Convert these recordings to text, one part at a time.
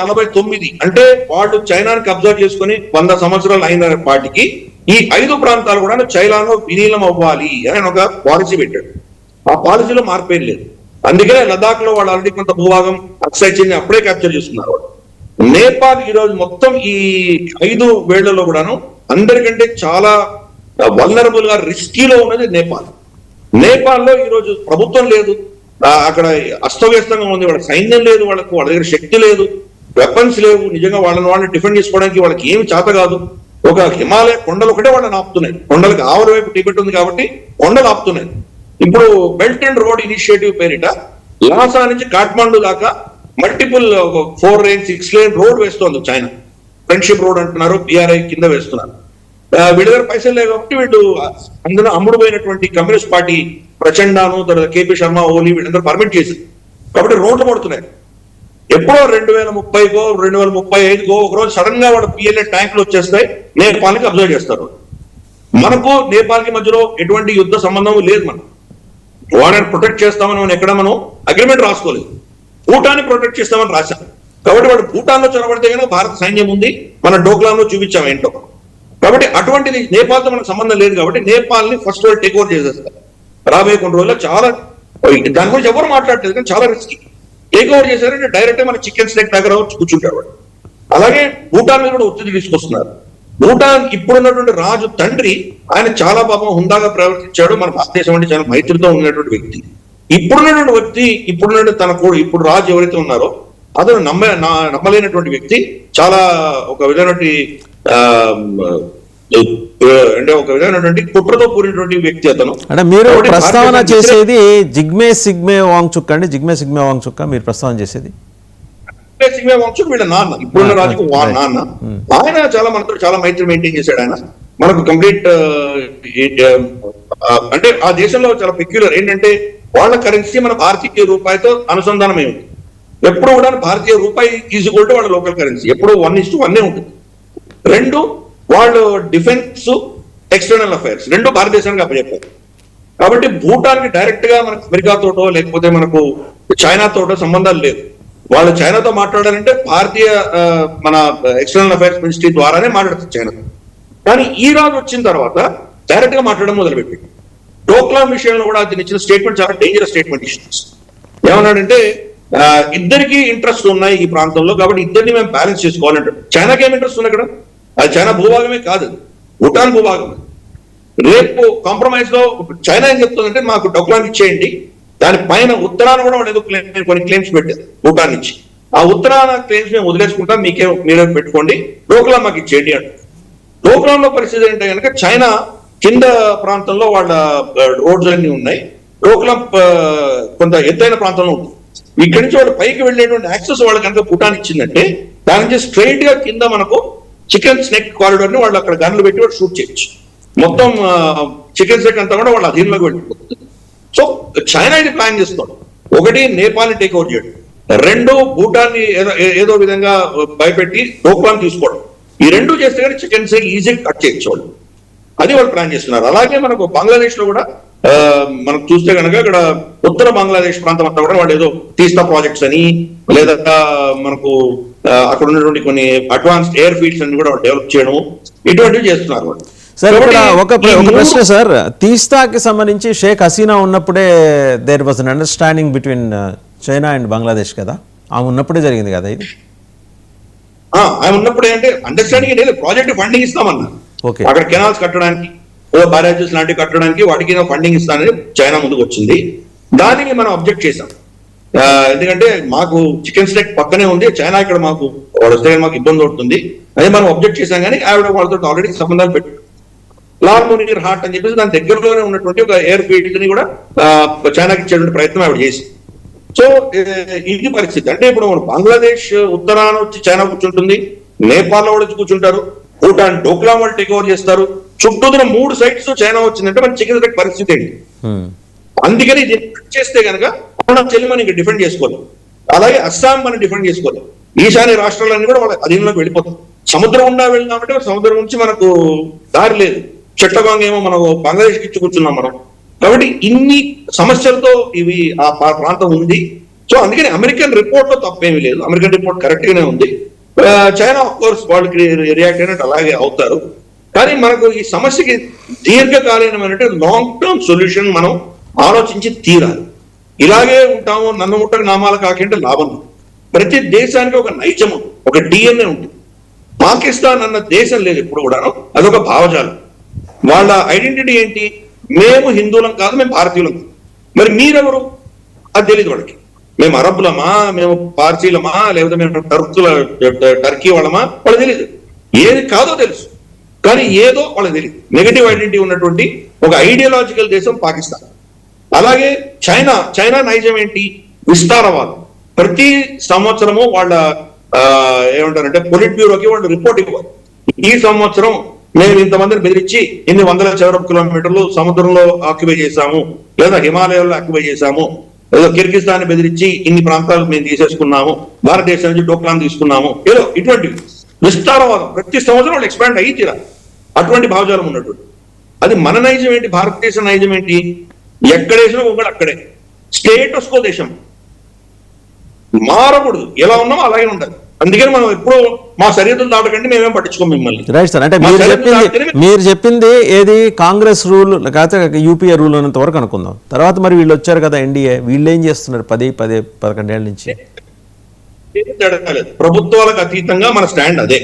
2049 అంటే వాళ్ళు చైనాని కబ్జా చేసుకుని 100 సంవత్సరాలు అయిన వాటికి ఈ 5 ప్రాంతాలు కూడా చైనాలో విలీనం అవ్వాలి అని ఒక పాలసీ పెట్టాడు. ఆ పాలసీలో మార్పేం లేదు. అందుకనే లదాఖ్ లో వాళ్ళు ఆల్రెడీ కొంత భూభాగం అక్సైజ్ అప్పుడే క్యాప్చర్ చేసుకున్నారు. నేపాల్ ఈ రోజు మొత్తం ఈ 5 వేళ్లలో కూడాను అందరికంటే చాలా వల్నరబుల్ గా రిస్కీలో ఉన్నది నేపాల్. నేపాల్లో ఈ రోజు ప్రభుత్వం లేదు, అక్కడ అస్తవ్యస్తంగా ఉంది, వాళ్ళకి సైన్యం లేదు, వాళ్ళ దగ్గర శక్తి లేదు, వెపన్స్ లేవు, నిజంగా వాళ్ళని డిఫెండ్ చేసుకోవడానికి వాళ్ళకి ఏమి చేత కాదు. ఒక హిమాలయ కొండలు ఒకటే వాళ్ళని ఆపుతున్నాయి. కొండలకు ఆవల వైపు టిబెట్ ఉంది కాబట్టి కొండలు ఆపుతున్నాయి. ఇప్పుడు బెల్ట్ అండ్ రోడ్ ఇనిషియేటివ్ పేరిట లాసా నుంచి కాఠ్మండు దాకా మల్టిపుల్ 4 లేన్ 6 లేన్ రోడ్ వేస్తోంది చైనా. ఫ్రెండ్షిప్ రోడ్ అంటున్నారు, పిఆర్ఐ కింద వేస్తున్నారు. వీళ్ళ దగ్గర పైసలు లేవు కాబట్టి వీళ్ళు అందులో అమ్ముడు పోయినటువంటి కమ్యూనిస్ట్ పార్టీ ప్రచండాను, తర్వాత కేపీ శర్మ ఓలీ వీళ్ళందరూ పర్మిట్ చేసింది కాబట్టి రోడ్లు పడుతున్నాయి. ఎప్పుడో 2030కో 2035కో ఒకరోజు సడన్ గా వాడు పిఎల్ఏ ట్యాంకులు వచ్చేస్తాయి, నేపాల్కి అబ్జర్వ్ చేస్తారు. మనకు నేపాల్కి మధ్యలో ఎటువంటి యుద్ధ సంబంధం లేదు. మనం వాడిని ప్రొటెక్ట్ చేస్తామని మనం ఎక్కడ మనం అగ్రిమెంట్ రాసుకోలేదు. భూటాన్ని ప్రొటెక్ట్ చేస్తామని రాశాం కాబట్టి వాడు భూటాన్ లో చొరబడితే కనుక భారత సైన్యం ఉంది, మన డోక్లాంలో చూపించాం ఏంటో. కాబట్టి అటువంటిది నేపాల్తో మనకు సంబంధం లేదు కాబట్టి నేపాల్ ని ఫస్ట్ వాళ్ళు టేక్ ఓవర్ చేసేస్తారు. రాబోయే కొన్ని రోజుల్లో చాలా దాని గురించి ఎవరు మాట్లాడలేదు కానీ చాలా రిస్కీ. టేక్ ఓవర్ చేశారంటే డైరెక్ట్ మన చికెన్ స్నేక్ దగ్గర కూర్చుంటారు వాడు. అలాగే భూటాన్ మీద కూడా ఒత్తిడి తీసుకొస్తున్నారు. భూటాన్ ఇప్పుడున్నటువంటి రాజు తండ్రి ఆయన చాలా పాపం హుందాగా ప్రవర్తించాడు. మన భారతదేశం అంటే చాలా మైత్రితో ఉన్నటువంటి వ్యక్తి. ఇప్పుడున్నటువంటి వ్యక్తి ఇప్పుడు రాజు ఎవరైతే ఉన్నారో అతను నమ్మలేనటువంటి వ్యక్తి, చాలా ఒక విధమైనటువంటి అంటే ఒక విధమైనటువంటి కుట్రతో కూడినటువంటి వ్యక్తి అతను. అంటే మీరు ప్రస్తావన చేసేది జిగ్మే సిగ్మే వాంగ్చుక్ అండి, జిగ్మే సిగ్మే వాంగ్చుక్ మీరు ప్రస్తావన చేసేది? సిగ్మే వాంగ్చుక్ వీళ్ళ నాన్న, ఇప్పుడున్న రాజుకు నాన్న. ఆయన చాలా మనతో చాలా మైత్రి మెయింటైన్ చేశాడు. ఆయన మనకు కంప్లీట్ అంటే ఆ దేశంలో చాలా పెక్యులర్ ఏంటంటే వాళ్ళ కరెన్సీ మన భారతీయ రూపాయితో అనుసంధానం అయింది. ఎప్పుడు కూడా భారతీయ రూపాయి ఈజీగోల్డ్ వాళ్ళ లోకల్ కరెన్సీ ఎప్పుడు 1:1 ఉంటుంది. 2 వాళ్ళు డిఫెన్స్ ఎక్స్టర్నల్ అఫైర్స్ 2 భారతదేశానికి అప్పచెప్పారు. కాబట్టి భూటాన్ కి డైరెక్ట్ గా మనకు అమెరికాతోటో లేకపోతే మనకు చైనాతోటో సంబంధాలు లేదు. వాళ్ళు చైనాతో మాట్లాడాలంటే భారతీయ మన ఎక్స్టర్నల్ అఫైర్స్ మినిస్ట్రీ ద్వారానే మాట్లాడుతుంది చైనా. కానీ ఈ రాజు వచ్చిన తర్వాత డైరెక్ట్ గా మాట్లాడడం మొదలుపెట్టింది. డోక్లాం విషయంలో కూడా అతను ఇచ్చిన స్టేట్మెంట్ చాలా డేంజరస్ స్టేట్మెంట్ ఇచ్చింది. ఏమన్నాడంటే ఇద్దరికి ఇంట్రెస్ట్ ఉన్నాయి ఈ ప్రాంతంలో కాబట్టి ఇద్దరిని మేము బ్యాలెన్స్ చేసుకోవాలంటాడు. చైనాకి ఏం ఇంట్రెస్ట్ ఉంది అక్కడ? అది చైనా భూభాగమే కాదు, భూటాన్ భూభాగమే. రేపు కాంప్రమైజ్ లో చైనా ఏం చెప్తుందంటే మాకు డోక్లాం ఇచ్చేయండి, దానిపైన ఉత్తరాన కూడా వాళ్ళు ఏదో కొన్ని క్లెయిమ్స్ పెట్టారు భూటాన్ నుంచి. ఆ ఉత్తరాన క్లెయిమ్స్ మేము వదిలేసుకుంటాం, మీరే పెట్టుకోండి, డోక్లాం మాకు ఇచ్చేయండి అంట. డోక్లాంలో పరిస్థితి ఏంటంటే కనుక చైనా కింద ప్రాంతంలో వాళ్ళ రోడ్స్ అన్ని ఉన్నాయి, డోక్లాం కొంత ఎత్తైన ప్రాంతంలో ఉంది. ఇక్కడి నుంచి వాళ్ళు పైకి వెళ్ళేటువంటి యాక్సెస్ వాళ్ళు కనుక భూటాన్ ఇచ్చిందంటే దాని నుంచి స్ట్రైట్ గా కింద మనకు చికెన్ స్నేక్ కారిడార్ ని వాళ్ళు అక్కడ గన్లు పెట్టి వాళ్ళు షూట్ చేయొచ్చు. మొత్తం చికెన్ స్నేక్ అంతా కూడా వాళ్ళ అధీనంలోకి వెళ్ళిపోతుంది. సో చైనా ఇది ప్లాన్ చేస్తాడు. 1 నేపాల్ ని టేక్ ఓవర్ చేయడం, 2 భూటాన్ ని ఏదో విధంగా భయపెట్టి డోక్లాం తీసుకోవడం. ఈ 2 చేస్తే కానీ చికెన్ స్నేక్ ఈజీగా కట్ చేయొచ్చు వాళ్ళు. అది వాళ్ళు ప్లాన్ చేస్తున్నారు. అలాగే మనకు బంగ్లాదేశ్ లో కూడా మనం చూస్తే కనుక ఇక్కడ ఉత్తర బంగ్లాదేశ్ ప్రాంతం అంతా కూడా వాళ్ళు ఏదో తీస్తా ప్రాజెక్ట్స్ అని లేదా మనకు అక్కడ ఉన్నటువంటి కొన్ని అడ్వాన్స్డ్ ఎయిర్ ఫీల్డ్స్ అన్ని కూడా డెవలప్ చేయడం ఇటువంటివి చేస్తున్నారు వాళ్ళు. సార్ ఇక్కడ ఒక ప్రశ్న సార్, తీస్తాకి సంబంధించి షేక్ హసీనా ఉన్నప్పుడే there was an understanding between China and Bangladesh కదా, ఆమె ఉన్నప్పుడే జరిగింది కదా ఇది? ఆమె ఉన్నప్పుడే అంటే అండర్స్టాండింగ్ లేదు, ప్రాజెక్ట్ ఫండింగ్ ఇస్తామన్నారు. అక్కడ కెనాల్స్ కట్టడానికి బ్యారేజెస్ లాంటివి కట్టడానికి వాటికి ఫండింగ్ ఇస్తానని చైనా ముందుకు వచ్చింది. దానికి మనం అబ్జెక్ట్ చేశాం. ఎందుకంటే మాకు చికెన్ స్నేక్ పక్కనే ఉంది, చైనా ఇక్కడ మాకు వస్తే మాకు ఇబ్బంది అవుతుంది అదే మనం అబ్జెక్ట్ చేశాం. కానీ ఆవిడ వాళ్ళతో ఆల్రెడీ సంబంధాలు పెట్టారు. లాల్ మునీర్ హాట్ అని చెప్పేసి దాని దగ్గరలోనే ఉన్నటువంటి ఒక ఎయిర్ ఫీల్డ్ ని కూడా చైనాకి ఇచ్చేటువంటి ప్రయత్నం ఆవిడ చేసి. సో ఇది పరిస్థితి. అంటే ఇప్పుడు మన బంగ్లాదేశ్ ఉత్తరాన వచ్చి చైనా కూర్చుంటుంది, నేపాల్ వాళ్ళు వచ్చి కూర్చుంటారు, భూటాన్ డోక్లాం వాళ్ళు టేక్ ఓవర్ చేస్తారు. చుట్టూతున్న 3 సైట్స్ చైనా వచ్చిందంటే మన చికెన్ స్నేక్ పరిస్థితి ఏంటి? అందుకని ఇది చేస్తే కనుక చెల్లి మనం డిఫెండ్ చేసుకోవాలి. అలాగే అస్సాం మనం డిఫెండ్ చేసుకోవాలి. ఈశాన్య రాష్ట్రాలన్నీ కూడా వాళ్ళ అధీనంలోకి వెళ్ళిపోతాం. సముద్రం గుండా వెళ్ళినామంటే సముద్రం నుంచి మనకు దారి లేదు. చట్టభంగం ఏమో మనం బంగ్లాదేశ్కి ఇచ్చి కూర్చున్నాం మనం. కాబట్టి ఇన్ని సమస్యలతో ఇవి ఆ ప్రాంతం ఉంది. సో అందుకని అమెరికన్ రిపోర్ట్ లో తప్పేమీ లేదు, అమెరికన్ రిపోర్ట్ కరెక్ట్ గానే ఉంది. చైనా ఆఫ్ కోర్స్ వాళ్ళకి రియాక్ట్ అయినట్టు అలాగే అవుతారు. కానీ మనకు ఈ సమస్యకి దీర్ఘకాలీనమైన లాంగ్ టర్మ్ సొల్యూషన్ మనం ఆలోచించి తీరాలి. ఇలాగే ఉంటాము నన్ను ముట్టకు నామాలు కాకంటే లాభం. ప్రతి దేశానికి ఒక నైజం ఉంటుంది, ఒక డిఎన్ఏ ఉంటుంది. పాకిస్తాన్ అన్న దేశం లేదు ఎప్పుడు కూడాను, అదొక భావజాలం. వాళ్ళ ఐడెంటిటీ ఏంటి? మేము హిందువులం కాదు, మేము భారతీయులం కాదు. మరి మీరెవరు? అది తెలియదు వాళ్ళకి. మేము అరబ్బులమా, మేము పార్సీలమా, లేకపోతే మేము టర్కీ వాళ్ళమా వాళ్ళకి తెలియదు. ఏది కాదో తెలుసు, కానీ ఏదో వాళ్ళకి తెలియదు. నెగటివ్ ఐడెంటిటీ ఉన్నటువంటి ఒక ఐడియాలజికల్ దేశం పాకిస్తాన్. అలాగే చైనా నైజం ఏంటి? విస్తారవాదం. ప్రతి సంవత్సరము వాళ్ళ ఏమంటారంటే పొలిట్ బ్యూరోకి వాళ్ళు రిపోర్ట్ ఇవ్వాలి. ఈ సంవత్సరం మేము ఇంతమందిని బెదిరించి ఇన్ని వందల చదరపు కిలోమీటర్లు సముద్రంలో ఆక్యుపై చేశాము, లేదా హిమాలయాల్లో ఆక్యుపై చేశాము, ఏదో కిర్గిస్తాన్ బెదిరించి ఇన్ని ప్రాంతాలు మేము తీసేసుకున్నాము, భారతదేశం నుంచి డోక్లాన్ తీసుకున్నాము, ఏదో ఇటువంటి విస్తారవాదం ప్రతి సంవత్సరం వాళ్ళు ఎక్స్పాండ్ అయ్యి తీరాలి. అటువంటి భావజాలం ఉన్నటువంటి అది మన నైజం ఏంటి? భారతదేశం నైజం ఏంటి? ఎక్కడేసినా ఒకటి అక్కడే. స్టేటస్ కో దేశం మారకూడదు, ఎలా ఉన్నామో అలాగే ఉండాలి. అందుకని మనం ఎప్పుడు మా సరిహద్దులు దాటకండి, మేమేం పట్టించుకోం మిమ్మల్ని. రైట్ సార్, అంటే మీరు చెప్పింది ఏది కాంగ్రెస్ రూల్ లేకపోతే యూపీఏ రూల్ ఉన్నంత వరకు అనుకుందాం. తర్వాత మరి వీళ్ళు వచ్చారు కదా ఎన్డీఏ, వీళ్ళు ఏం చేస్తున్నారు 10-11 ఏళ్ళ నుంచి? ప్రభుత్వాలకు అతీతంగా మన స్టాండ్ అదే.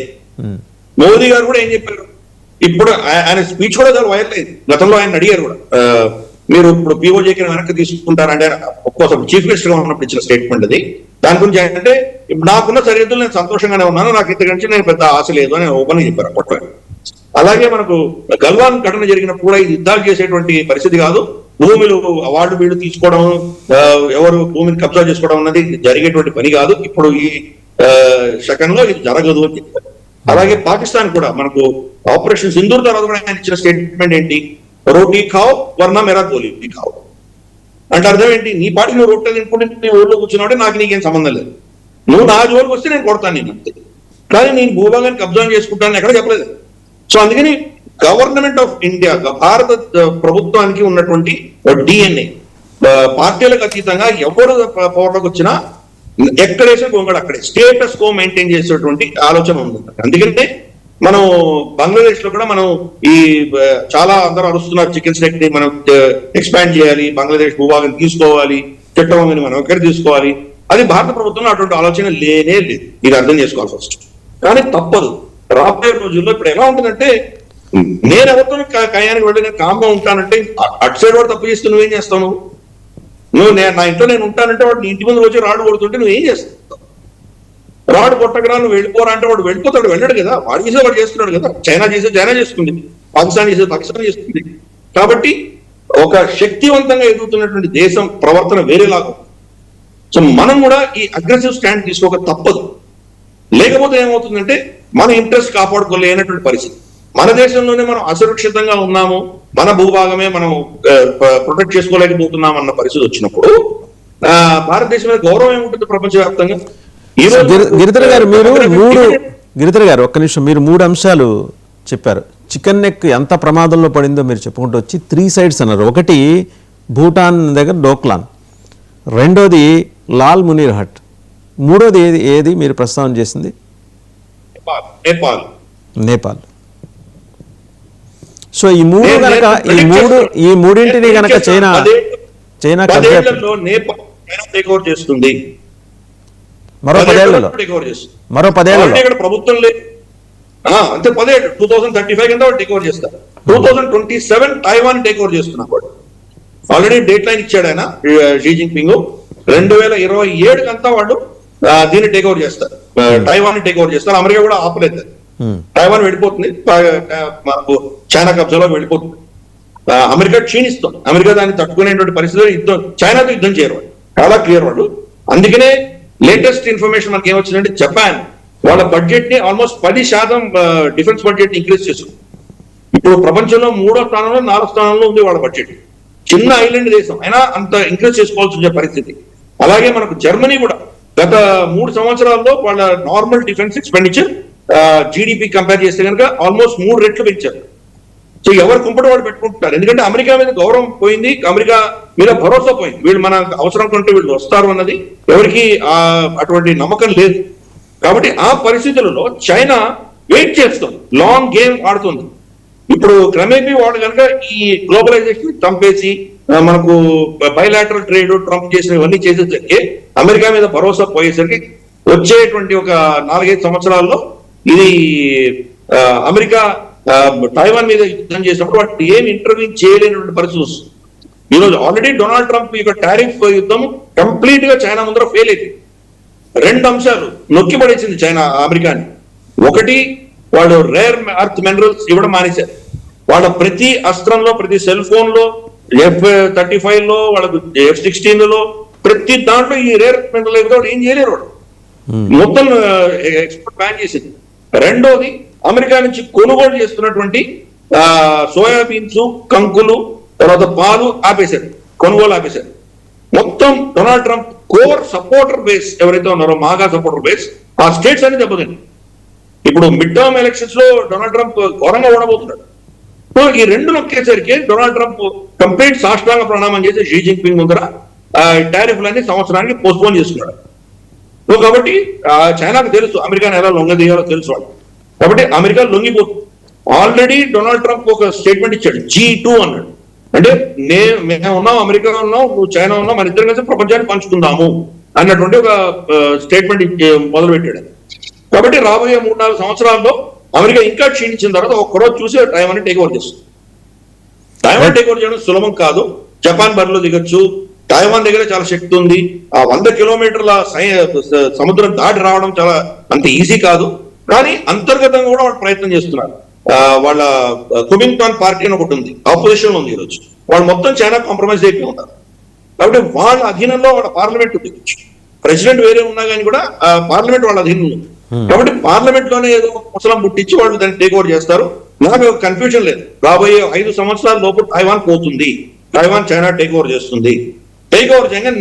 మోదీ గారు కూడా ఏం చెప్పారు? ఇప్పుడు ఆయన స్పీచ్ కూడా చాలా వైరల్ అయింది. గతంలో ఆయన అడిగారు కూడా, మీరు ఇప్పుడు పీఓజేకి వెనక్కి తీసుకుంటారంటే ఒక్కోసారి చీఫ్ మినిస్టర్ గా ఉన్నప్పుడు ఇచ్చిన స్టేట్మెంట్ అది. దాని గురించి అంటే నాకున్న సరిహద్దులు నేను సంతోషంగానే ఉన్నాను, నాకు ఇంత గురించి నేను పెద్ద ఆశ లేదు అని ఓపెన్ చెప్పారు అప్పట్లో. అలాగే మనకు గల్వాన్ ఘటన జరిగినప్పుడు కూడా ఇది యుద్ధాలు చేసేటువంటి పరిస్థితి కాదు, భూములు అవార్డు వీళ్ళు తీసుకోవడం, ఎవరు భూమిని కబ్జా చేసుకోవడం అన్నది జరిగేటువంటి పని కాదు, ఇప్పుడు ఈ సెకండ్ లో ఇది జరగదు అని చెప్పారు. అలాగే పాకిస్తాన్ కూడా మనకు ఆపరేషన్ సింధూర్ తర్వాత కూడా ఆయన ఇచ్చిన స్టేట్మెంట్ ఏంటి? రోటీ ఖావ్ వర్నా మేరా గోలీ ఖావ్ అంటే అర్థం ఏంటి? నీ పాటికి నువ్వు రొట్టె తినుకుంటే నీ ఊళ్ళో కూర్చున్నాడే నాకు నీకేం సంబంధం లేదు, నువ్వు నా జోలికి వస్తే నేను కొడతాను నేను అంతే, కానీ నేను భూభాగాన్ని కబ్జా చేసుకుంటాను ఎక్కడ చెప్పలేదు. సో అందుకని గవర్నమెంట్ ఆఫ్ ఇండియా, భారత ప్రభుత్వానికి ఉన్నటువంటి డిఎన్ఏ పార్టీలకు అతీతంగా ఎవరు పవర్లోకి వచ్చినా ఎక్కడేసే గొంగడు అక్కడే స్టేటస్ కో మెయింటైన్ చేసేటువంటి ఆలోచన ఉంది. అందుకంటే మనం బంగ్లాదేశ్ లో కూడా మనం ఈ చాలా అందరూ అరుస్తున్నారు, చికెన్ స్టెక్ ని మనం ఎక్స్పాండ్ చేయాలి, బంగ్లాదేశ్ భూభాగం తీసుకోవాలి, చట్టభూమిని మనం ఎక్కడ తీసుకోవాలి. అది భారత ప్రభుత్వంలో అటువంటి ఆలోచన లేనే లేదు, ఇది అర్థం చేసుకోవాలి ఫస్ట్. కానీ తప్పదు, రాబోయే రోజుల్లో ఇప్పుడు ఎలా ఉంటుందంటే, నేను ఎవరితో కయానికి వెళ్ళి నేను కామ్గా ఉంటానంటే అటు సైడ్ వాడు తప్పు చేస్తే నువ్వేం చేస్తావు? నువ్వు నా ఇంట్లో నేను ఉంటానంటే వాడు నీ ఇంటి ముందు వచ్చి రాడు కొడుతుంటే నువ్వేం చేస్తావు? రాడు కొట్టకరా నువ్వు వెళ్ళిపోరా అంటే వాడు వెళ్ళిపోతాడు, వెళ్ళాడు కదా, వాడు చేసేది వాడు చేస్తున్నాడు కదా. చైనా చేసేది చైనా చేస్తుంది, పాకిస్తాన్ చేసేది పాకిస్తాన్ చేస్తుంది. కాబట్టి ఒక శక్తివంతంగా ఎదుగుతున్నటువంటి దేశం ప్రవర్తన వేరేలాగా. సో మనం కూడా ఈ అగ్రెసివ్ స్టాండ్ తీసుకోక తప్పదు. లేకపోతే ఏమవుతుందంటే మన ఇంట్రెస్ట్ కాపాడుకోలేనటువంటి పరిస్థితి. మన దేశంలోనే మనం అసురక్షితంగా ఉన్నాము, మన భూభాగమే మనం ప్రొటెక్ట్ చేసుకోలేకపోతున్నాం అన్న పరిస్థితి వచ్చినప్పుడు భారతదేశం మీద గౌరవం ఏముంటుంది ప్రపంచవ్యాప్తంగా? గిరిధర్ గారు ఒక్క నిమిషం, మీరు 3 అంశాలు చెప్పారు. చికెన్ నెక్ ఎంత ప్రమాదంలో పడిందో మీరు చెప్పుకుంటూ వచ్చి 3 సైడ్స్ అన్నారు. ఒకటి భూటాన్ దగ్గర డోక్లాన్, రెండోది లాల్ మునీర్ హట్, మూడోది ఏది మీరు ప్రస్తావన చేసింది? నేపాల్. సో ఈ మూడు కనుక ఈ మూడింటిని కనుక చైనా చేస్తుంది మరో 10 ఏళ్లలో ప్రభుత్వం లేదు అంతే. 10 ఏళ్ళు 2035 కింద టేక్ ఓవర్ చేస్తారు. 2027 తైవాన్ టేక్ ఓవర్ చేస్తున్నారు. ఆల్రెడీ డేట్ లైన్ ఇచ్చాడు ఆయన షీ జిన్పింగ్. 2027 కంతా వాళ్ళు దీన్ని టేక్ ఓవర్ చేస్తారు, తైవాన్ టేక్ ఓవర్ చేస్తారు. అమెరికా కూడా ఆపలేదు, తైవాన్ వెళ్ళిపోతుంది, చైనా కబ్జాలో వెళ్ళిపోతుంది. అమెరికా క్షీణిస్తుంది, అమెరికా దాన్ని తట్టుకునేటువంటి పరిస్థితిలో చైనాతో యుద్ధం చేయరు, చాలా క్లియర్ వాళ్ళు. అందుకనే లేటెస్ట్ ఇన్ఫర్మేషన్ మనకి ఏమొచ్చిందంటే జపాన్ వాళ్ళ బడ్జెట్ ని ఆల్మోస్ట్ 10% డిఫెన్స్ బడ్జెట్ ని ఇంక్రీజ్ చేస్తుంది. ఇప్పుడు ప్రపంచంలో 3వ స్థానంలో 4వ స్థానంలో ఉంది వాళ్ళ బడ్జెట్. చిన్న ఐలాండ్ దేశం అయినా అంత ఇంక్రీజ్ చేసుకోవాల్సి పరిస్థితి. అలాగే మనకు జర్మనీ కూడా గత 3 సంవత్సరాల్లో వాళ్ళ normal defence expenditure GDP compare చేస్తే కనుక ఆల్మోస్ట్ 3 రెట్లు పెంచారు. సో ఎవరు కుంపటి వాళ్ళు పెట్టుకుంటున్నారు. ఎందుకంటే అమెరికా మీద గౌరవం పోయింది, అమెరికా మీద భరోసా పోయింది. వీళ్ళు మన అవసరం కంటే వీళ్ళు వస్తారు అన్నది ఎవరికి అటువంటి నమ్మకం లేదు. కాబట్టి ఆ పరిస్థితులలో చైనా వెయిట్ చేస్తుంది, లాంగ్ గేమ్ ఆడుతుంది. ఇప్పుడు క్రమేపీ వాళ్ళు కనుక ఈ గ్లోబలైజేషన్ చంపేసి మనకు బైలాటరల్ ట్రేడ్ ట్రంప్ చేసిన ఇవన్నీ చేసేసరికి అమెరికా మీద భరోసా పోయేసరికి వచ్చేటువంటి ఒక 4-5 సంవత్సరాల్లో ఇది అమెరికా తైవాన్ మీద యుద్ధం చేసినప్పుడు వాటిని ఏమి ఇంటర్వ్యూన్ చేయలేనటువంటి పరిస్థితి వస్తుంది. ఈరోజు ఆల్రెడీ డొనాల్డ్ ట్రంప్ యొక్క టారిఫ్ యుద్ధం కంప్లీట్ గా చైనా ముందర ఫెయిల్ అయింది. 2 అంశాలు నొక్కి పడేసింది చైనా అమెరికాని. ఒకటి, వాళ్ళు రేర్ అర్త్ మినరల్స్ ఇవ్వడం మానేశారు. వాళ్ళ ప్రతి అస్త్రంలో, ప్రతి సెల్ ఫోన్ లో, F-35 లో, వాళ్ళకు F-16 లో, ప్రతి దాంట్లో ఈ రేర్ మినరల్ లేకపోతే ఏం చేయలేరు వాడు. మొత్తం ఎక్స్పోర్ట్ బ్యాన్ చేసింది. రెండోది, అమెరికా నుంచి కొనుగోలు చేస్తున్నటువంటి సోయాబీన్స్, కంకులు, తర్వాత పాలు ఆపేశారు, కొనుగోలు ఆపేశారు. మొత్తం Donald Trump core supporter base ఎవరైతే ఉన్నారో, మాగా సపోర్టర్ బేస్, ఆ స్టేట్స్ అన్ని దెబ్బతింది. ఇప్పుడు మిడ్ టర్మ్ ఎలక్షన్స్ లో డొనాల్డ్ ట్రంప్ ఘోరంగా ఓడబోతున్నాడు. సో ఈ రెండు నొక్కేసరికి డొనాల్డ్ ట్రంప్ కంప్లీట్ సాష్టాంగ ప్రణామం చేసి షీ జిన్పింగ్ ముందర టారిఫ్లన్నీ సంవత్సరానికి పోస్ట్పోన్ చేసుకున్నాడు. సో కాబట్టి చైనాకు తెలుసు అమెరికాను ఎలా లొంగదీయాలో తెలుసు వాళ్ళు. కాబట్టి అమెరికా లొంగిపోతుంది. ఆల్రెడీ డొనాల్డ్ ట్రంప్ ఒక స్టేట్మెంట్ ఇచ్చాడు, G2 అన్నాడు. అంటే మేము ఉన్నాం, అమెరికా ఉన్నాం, నువ్వు చైనా ఉన్నావు, మన ఇద్దరం కలిసి ప్రపంచాన్ని పంచుకుందాము అన్నటువంటి ఒక స్టేట్మెంట్ మొదలు పెట్టాడు. కాబట్టి రాబోయే 3-4 సంవత్సరాల్లో అమెరికా ఇంకా క్షీణించిన తర్వాత ఒక్కరోజు చూసి తైవాన్ టేక్ ఓవర్ చేస్తుంది. తైవాన్ టేక్ ఓవర్ చేయడం సులభం కాదు. జపాన్ బరిలో దిగొచ్చు. తైవాన్ దగ్గర చాలా శక్తి ఉంది. ఆ 100 కిలోమీటర్ల సముద్రం దాటి రావడం చాలా అంత ఈజీ కాదు. కానీ అంతర్గతంగా కూడా వాళ్ళు ప్రయత్నం చేస్తున్నారు. వాళ్ళ కుమింగ్టాన్ పార్టీ అని ఒకటి ఉంది, ఆపోజిషన్ ఉంది ఈరోజు. వాళ్ళు మొత్తం చైనా కాంప్రమైజ్ అయిపోయి ఉన్నారు. కాబట్టి వాళ్ళ అధీనంలో వాళ్ళ పార్లమెంట్ ఉంది. ప్రెసిడెంట్ వేరే ఉన్నా కానీ కూడా పార్లమెంట్ వాళ్ళ అధీనంలో ఉంది. కాబట్టి పార్లమెంట్ లోనే ఏదో ముసలం పుట్టించి వాళ్ళు దాన్ని టేక్ ఓవర్ చేస్తారు. నాకు కన్ఫ్యూజన్ లేదు, రాబోయే 5 సంవత్సరాల లోపు తైవాన్ పోతుంది, తైవాన్ చైనా టేక్ ఓవర్ చేస్తుంది. టేక్ ఓవర్ చేయగా